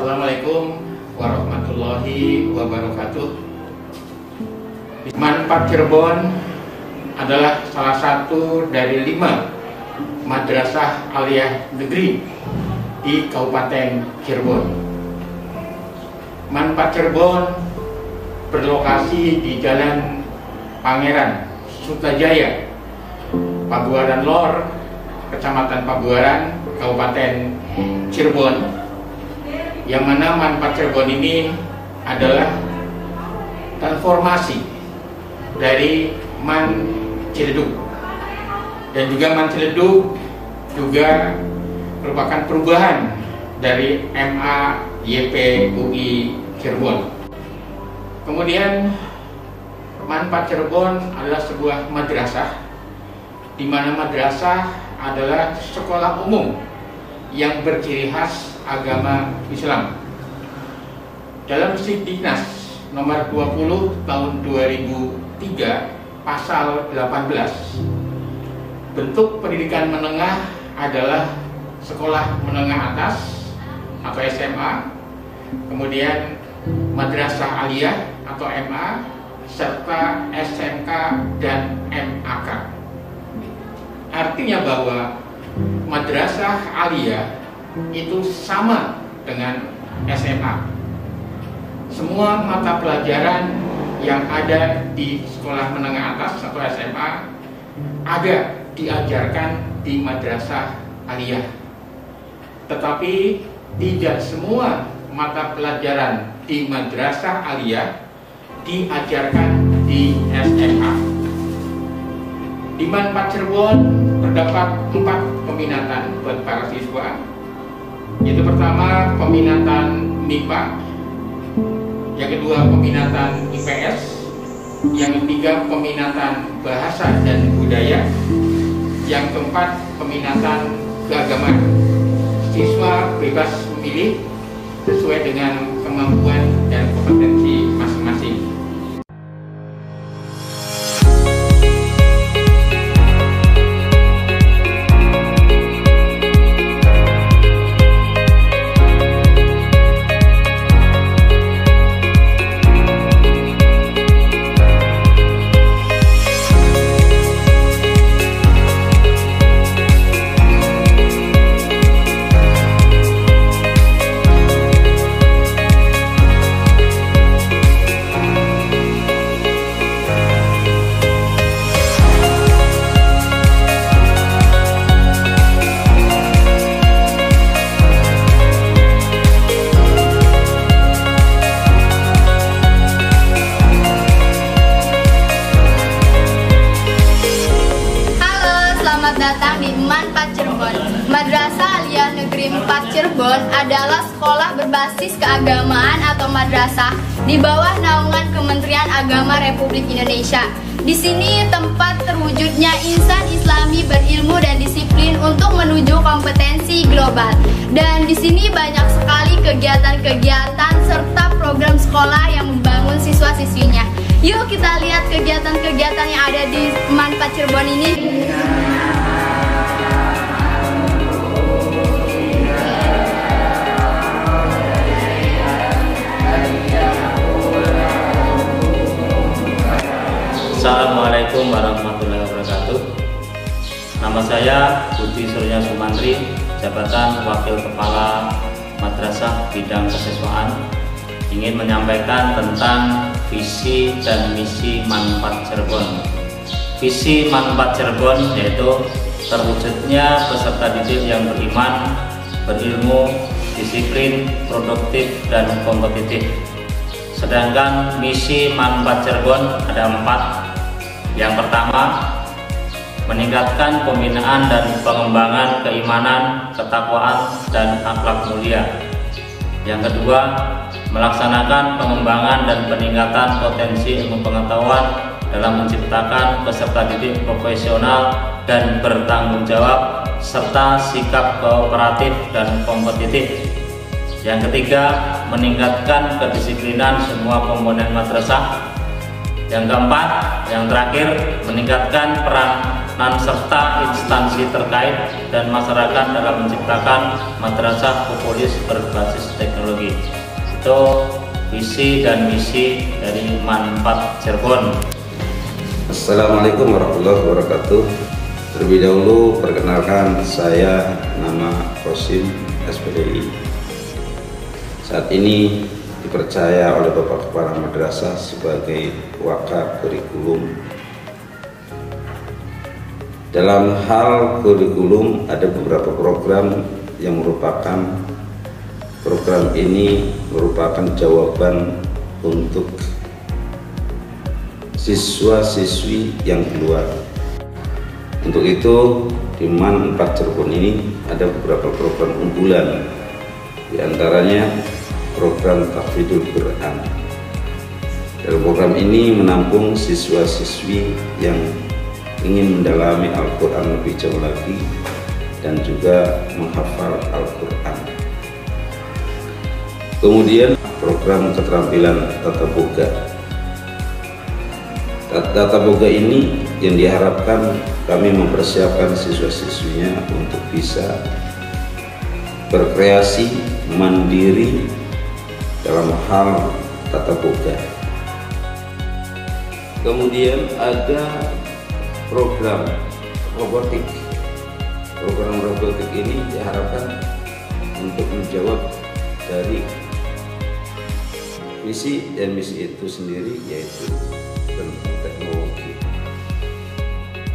Assalamualaikum warahmatullahi wabarakatuh. MAN 4 Cirebon adalah salah satu dari 5 madrasah aliyah negeri di Kabupaten Cirebon. MAN 4 Cirebon berlokasi di Jalan Pangeran Sutajaya, Pabuaran Lor, Kecamatan Pabuaran, Kabupaten Cirebon, yang mana MAN 4 Cirebon ini adalah transformasi dari MAN Ciledug, dan juga MAN Ciledug juga merupakan perubahan dari MA YP UI Cirebon. Kemudian MAN 4 Cirebon adalah sebuah madrasah, di mana madrasah adalah sekolah umum yang berciri khas agama Islam. Dalam Sidiknas nomor 20 tahun 2003 pasal 18, bentuk pendidikan menengah adalah sekolah menengah atas atau SMA, kemudian madrasah aliyah atau MA, serta SMK dan MAK. Artinya bahwa madrasah aliyah itu sama dengan SMA. Semua mata pelajaran yang ada di sekolah menengah atas atau SMA ada diajarkan di madrasah aliyah. Tetapi tidak semua mata pelajaran di madrasah aliyah diajarkan di SMA. Di MAN 4 Cirebon terdapat 4 peminatan buat para siswa, yaitu pertama peminatan MIPA, yang kedua peminatan IPS, yang ketiga peminatan bahasa dan budaya, yang keempat peminatan keagamaan. Siswa bebas memilih sesuai dengan kemampuan dan kompetensi masing-masing. Datang di MAN 4 Cirebon. Madrasah Aliyah Negeri 4 Cirebon adalah sekolah berbasis keagamaan atau madrasah di bawah naungan Kementerian Agama Republik Indonesia. Di sini tempat terwujudnya insan Islami berilmu dan disiplin untuk menuju kompetensi global. Dan di sini banyak sekali kegiatan-kegiatan serta program sekolah yang membangun siswa-siswinya. Yuk kita lihat kegiatan-kegiatan yang ada di MAN 4 Cirebon ini. Assalamualaikum warahmatullahi wabarakatuh. Nama saya Budi Surya Sumantri, jabatan Wakil Kepala Madrasah Bidang Kesiswaan, ingin menyampaikan tentang visi dan misi MAN 4 Cirebon. Visi MAN 4 Cirebon yaitu terwujudnya peserta didik yang beriman, berilmu, disiplin, produktif, dan kompetitif. Sedangkan misi MAN 4 Cirebon ada 4. Yang pertama, meningkatkan pembinaan dan pengembangan keimanan, ketakwaan, dan akhlak mulia. Yang kedua, melaksanakan pengembangan dan peningkatan potensi ilmu pengetahuan dalam menciptakan peserta didik profesional dan bertanggung jawab, serta sikap kooperatif dan kompetitif. Yang ketiga, meningkatkan kedisiplinan semua komponen madrasah. Yang keempat, yang terakhir, meningkatkan peranan serta instansi terkait dan masyarakat dalam menciptakan madrasah populis berbasis teknologi. Itu visi dan misi dari MAN 4 Cirebon. Assalamualaikum warahmatullahi wabarakatuh. Terlebih dahulu perkenalkan, saya nama Kosim SPDI. Saat ini dipercaya oleh Bapak Kepala Madrasah sebagai wakil kurikulum. Dalam hal kurikulum ada beberapa program yang merupakan program ini merupakan jawaban untuk siswa-siswi yang keluar. Untuk itu di MAN 4 Cirebon ini ada beberapa program unggulan, di antaranya program Tahfidzul Quran. Dalam program ini menampung siswa-siswi yang ingin mendalami Al-Quran lebih jauh lagi dan juga menghafal Al-Quran. Kemudian program keterampilan tata boga. Tata boga ini yang diharapkan kami mempersiapkan siswa-siswinya untuk bisa berkreasi mandiri dalam hal tata boga. Kemudian ada program robotik. Program robotik ini diharapkan untuk menjawab dari visi dan misi itu sendiri, yaitu tentang teknologi.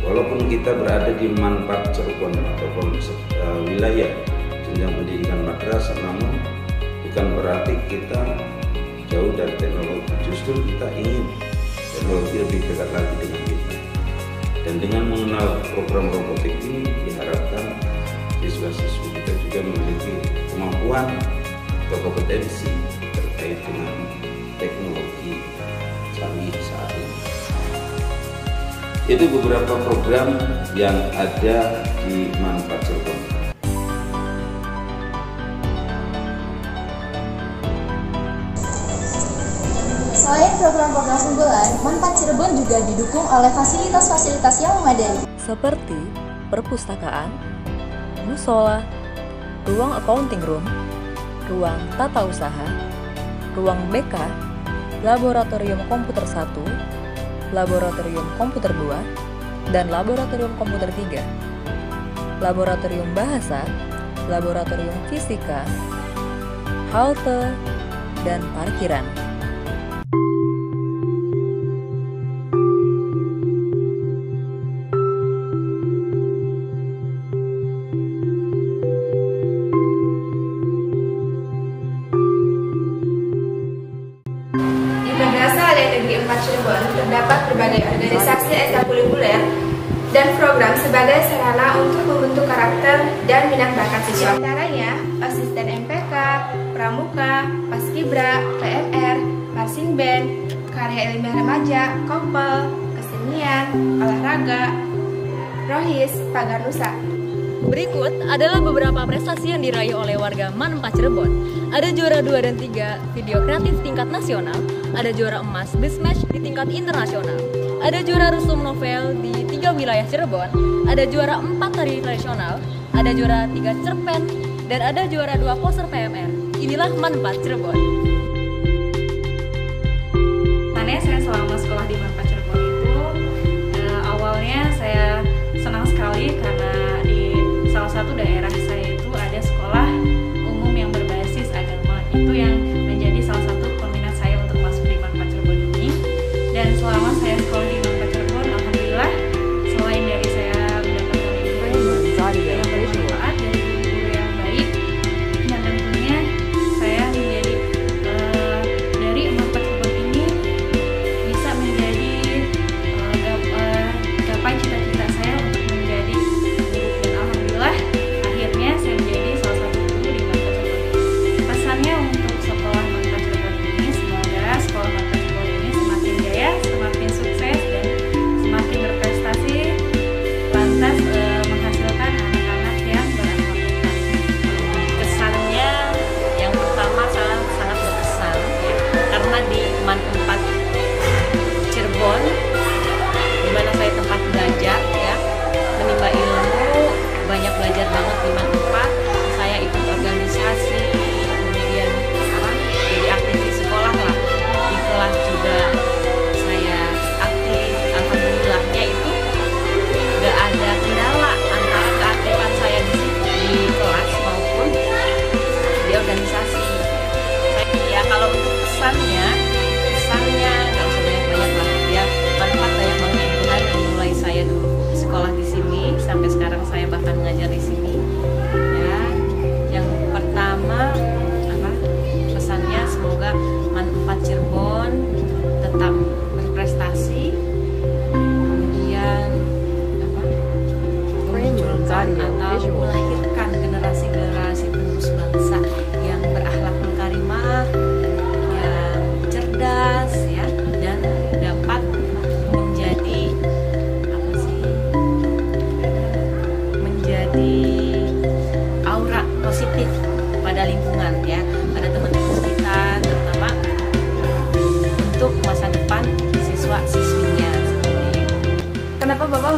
Walaupun kita berada di MAN 4 Cirebon ataupun wilayah jenjang pendidikan madrasah, namun bukan berarti kita jauh dari teknologi. Justru kita ingin teknologi lebih dekat lagi dengan kita. Dan dengan mengenal program robotik ini diharapkan siswa-siswi kita juga memiliki kemampuan atau kompetensi terkait dengan teknologi canggih saat ini. Itu beberapa program yang ada di MAN 4 Cirebon. Selain program-program unggulan, MAN 4 Cirebon juga didukung oleh fasilitas-fasilitas yang memadai, seperti perpustakaan, musola, ruang accounting room, ruang tata usaha, ruang BK, laboratorium komputer 1, laboratorium komputer 2, dan laboratorium komputer 3, laboratorium bahasa, laboratorium fisika, halte, dan parkiran. Cirebon terdapat berbagai organisasi ekstrakurikuler dan program sebagai sarana untuk membentuk karakter dan minat bakat siswa. Antaranya asisten MPK, pramuka, paskibra, PMR, marching band, karya ilmiah remaja, kompel, kesenian, olahraga, rohis, pagar nusa. Berikut adalah beberapa prestasi yang diraih oleh warga MAN 4 Cirebon. Ada juara 2 dan 3 video kreatif tingkat nasional, ada juara emas Best Match di tingkat internasional, ada juara rusum novel di 3 wilayah Cirebon, ada juara 4 tari tradisional, ada juara 3 cerpen, dan ada juara 2 poster PMR. Inilah MAN 4 Cirebon. Saya selama sekolah di MAN 4 Cirebon itu awalnya saya senang sekali karena di salah satu daerah saya itu ada sekolah umum yang berbasis agama. Itu yang menjadi salah satu peminat saya untuk masuk di MAN 4 Cirebon ini. Dan selama saya sekolah di MAN 4 Cirebon, alhamdulillah selain dari saya mendapatkan ilmu yang bermanfaat dari guru yang baik, dan tentunya saya menjadi dari MAN 4 Cirebon ini bisa menjadi gapai cita-cita saya untuk menjadi guru. Dan alhamdulillah akhirnya saya menjadi salah satu guru di MAN 4 Cirebon. Pesannya untuk sekolah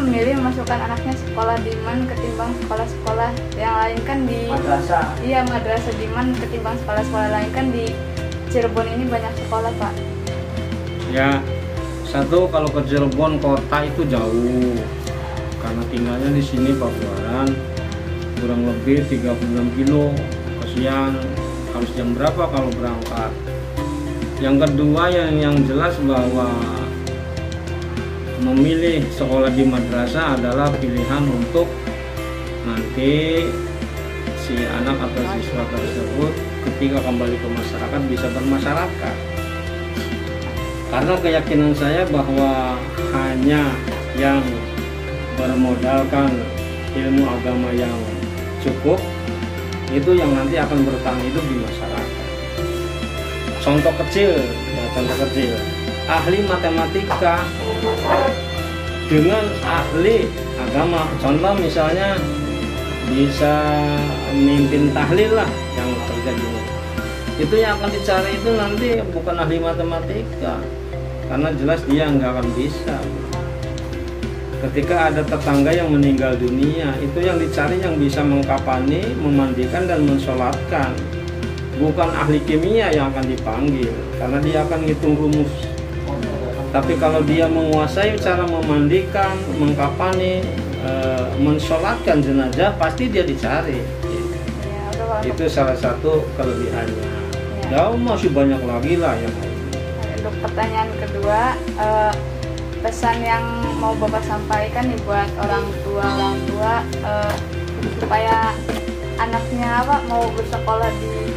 memilih memasukkan anaknya sekolah di MAN ketimbang sekolah-sekolah yang lain kan di Madrasah. Iya, madrasah di MAN ketimbang sekolah-sekolah lain kan di Cirebon ini banyak sekolah, Pak. Ya, satu kalau ke Cirebon kota itu jauh. Karena tinggalnya di sini Pabuaran kurang lebih 36 kilo. Kesian harus jam berapa kalau berangkat. Yang kedua yang jelas bahwa memilih sekolah di madrasah adalah pilihan untuk nanti si anak atau siswa tersebut ketika kembali ke masyarakat bisa bermasyarakat. Karena keyakinan saya bahwa hanya yang bermodalkan ilmu agama yang cukup itu yang nanti akan bertahan hidup di masyarakat. Contoh kecil, ahli matematika dengan ahli agama, contoh misalnya bisa memimpin tahlil lah yang terjadi. Itu yang akan dicari itu nanti bukan ahli matematika, karena jelas dia nggak akan bisa. Ketika ada tetangga yang meninggal dunia, itu yang dicari yang bisa mengkafani, memandikan dan mensolatkan. Bukan ahli kimia yang akan dipanggil, karena dia akan ngitung rumus. Tapi kalau dia menguasai cara memandikan, mengkafani, mensolatkan jenazah, pasti dia dicari. Itu salah satu kelebihannya. Ya, masih banyak lagi lah yang lain. Untuk pertanyaan kedua, pesan yang mau Bapak sampaikan nih buat orang tua supaya anaknya mau bersekolah di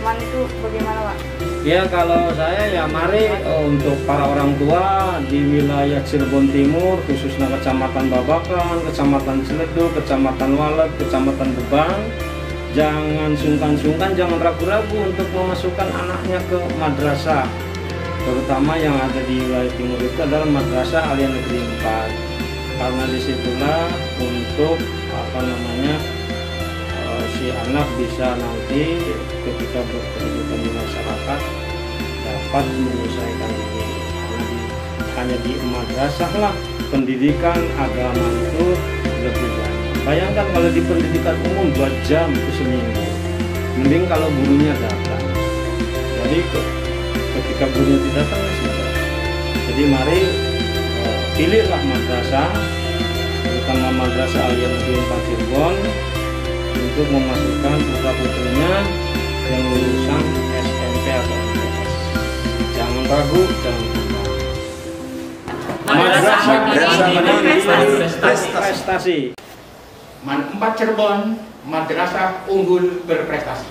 MAN itu bagaimana, Pak? Ya, kalau saya ya mari untuk para orang tua di wilayah Cirebon Timur, khususnya Kecamatan Babakan, Kecamatan Ciledug, Kecamatan Walet, Kecamatan Gebang, jangan sungkan-sungkan, jangan ragu-ragu untuk memasukkan anaknya ke madrasah. Terutama yang ada di wilayah timur itu adalah Madrasah Aliyah Negeri 4. Karena disitulah untuk si anak bisa nanti ketika berkehidupan di masyarakat dapat menyelesaikan ini. Karena hanya di madrasah lah pendidikan agama itu lebih banyak. Bayangkan kalau di pendidikan umum 2 jam itu seminggu, mending kalau gurunya datang. Jadi ketika gurunya tidak datang sudah. Jadi mari pilihlah madrasah, terutama Madrasah Aliyah Negeri 4 Cirebon, untuk memasukkan putra-putrinya yang lulusan SMP atau MTS. Jangan ragu, jangan ragu. Madrasah prestasi. MAN 4 Cirebon, madrasah unggul berprestasi.